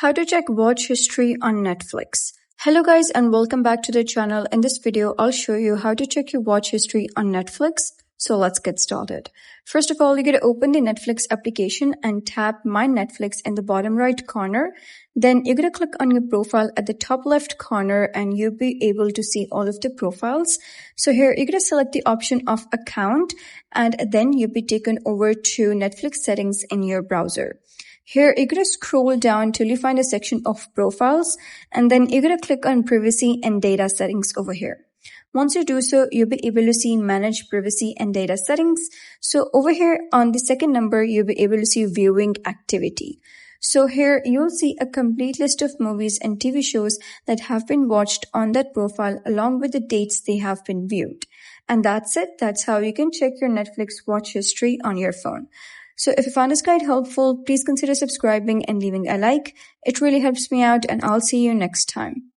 How to check watch history on Netflix. Hello guys and welcome back to the channel. In this video, I'll show you how to check your watch history on Netflix. So let's get started. First of all, you're going to open the Netflix application and tap My Netflix in the bottom right corner. Then you're going to click on your profile at the top left corner and you'll be able to see all of the profiles. So here you're going to select the option of account and then you'll be taken over to Netflix settings in your browser. Here, you're going to scroll down till you find a section of profiles, and then you're going to click on privacy and data settings over here. Once you do so, you'll be able to see manage privacy and data settings. So over here on the second number, you'll be able to see viewing activity. So here you'll see a complete list of movies and TV shows that have been watched on that profile along with the dates they have been viewed. And that's it. That's how you can check your Netflix watch history on your phone. So if you found this guide helpful, please consider subscribing and leaving a like. It really helps me out and I'll see you next time.